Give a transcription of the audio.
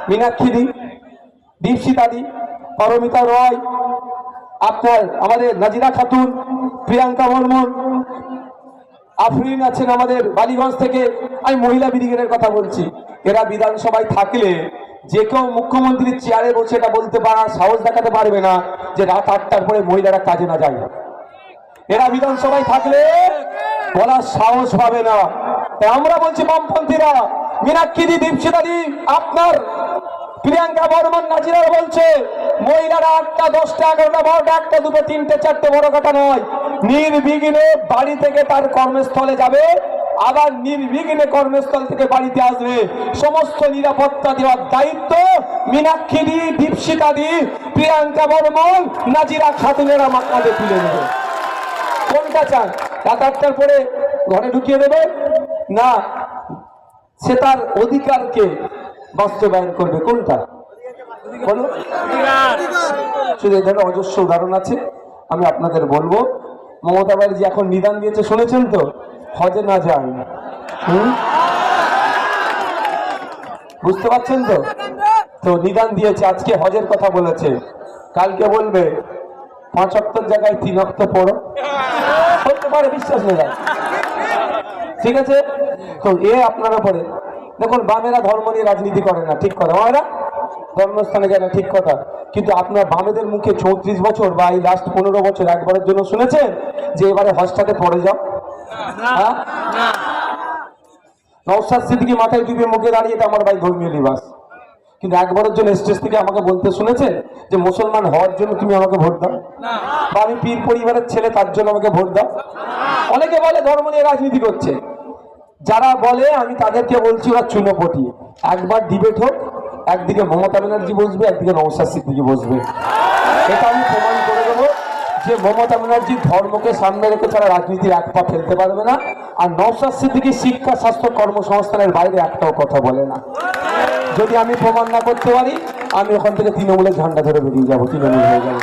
মীনাক্ষী দি, দীপশিতা দি, পারমিতা রয়, আপনার আমাদের নাজিরা খাতুন, প্রিয়াঙ্কা বর্মন, আফরিন আছেন আমাদের বালিগঞ্জ থেকে। আমি মহিলা ব্রিগেডের কথা বলছি। এরা বিধানসভায় থাকলে যে কেউ মুখ্যমন্ত্রীর চেয়ারে বসে এটা বলতে পারা সাহস দেখাতে পারবে না যে রাত 8টার পরে মহিলারা কাজে না যায়। এরা বিধানসভায় থাকলে বলার সাহস পাবে না। তাই আমরা বলছি বামপন্থীরা, মীনাক্ষী দি, দীপশিতা দি, আপনার প্রিয়াঙ্কা বর্মন, নাজিরা বলছে মহিলারা 8টা, 10টা, 11টা, 12টা, 1টা, 2টো, 3টে, 4টে বড় কথা নয়, নির্বিঘ্নে বাড়ি থেকে তার কর্মস্থলে যাবে, আবার নির্বিঘ্নে কর্মস্থল থেকে বাড়িতে আসবে। সমস্ত নিরাপত্তা দেওয়ার দায়িত্ব মীনাক্ষী দি, দীপশিতা দি, প্রিয়াঙ্কা বর্মন, নাজিরা খাতুনেরা মাথাতে তুলে নেবে। কোনটা চান? রাত 8টার পরে ঘরে ঢুকিয়ে দেবে না সে তার অধিকারকে বাস্তবায়ন করবে? কোনটা বলো? শুধু এই ধরনের অজস্র উদাহরণ আছে। আমি আপনাদের বলবো, মমতা ব্যানার্জি এখন নিদান দিয়েছে, শুনেছেন তো? হজে না যান। বুঝতে পারছেন তো? তো নিদান দিয়েছে, আজকে হজের কথা বলেছে, কালকে বলবে 5 ওয়াক্তের জায়গায় 3 ওয়াক্ত পড়ো। বলতে পারে, বিশ্বাস নেই। ঠিক আছে, তো আপনারা পরে দেখুন, বামেরা ধর্ম নিয়ে রাজনীতি করে না, ঠিক কথা। ওরা ধর্মস্থানে যায় না, ঠিক কথা। কিন্তু আপনার বামেদের মুখে 34 বছর বা এই লাস্ট 15 বছর একবারের জন্য শুনেছেন যে এবারে হজটাতে পড়ে যাও? হ্যাঁ, নওশাদ সিদ্দিকী মাথায় টুপি মুখে দাঁড়িয়ে তো আমার ভাই ধর্মীয় লিবাস, কিন্তু একবারের জন্য স্টেজ থেকে আমাকে বলতে শুনেছেন যে মুসলমান হওয়ার জন্য তুমি আমাকে ভোট দাও, বা আমি পীর পরিবারের ছেলে তার জন্য আমাকে ভোট দাও? অনেকে বলে ধর্ম নিয়ে রাজনীতি করছে। যারা বলে আমি তাদেরকে বলছি ওরা চুনোপটি। একবার ডিবেট হোক, একদিকে মমতা ব্যানার্জি বসবে, একদিকে নওশাদ সিদ্দিকী বসবে। এটা আমি প্রমাণ করে দেবো যে মমতা ব্যানার্জি ধর্মকে সামনে রেখে ছাড়া রাজনীতির এক পা ফেলতে পারবে না, আর নওশাদ সিদ্দিকী শিক্ষা, স্বাস্থ্য, কর্মসংস্থানের বাইরে একটাও কথা বলে না। যদি আমি প্রমাণ না করতে পারি, আমি ওখান থেকে তৃণমূলের ঝান্ডা ধরে বেরিয়ে যাবো, তৃণমূল হয়ে যাবো।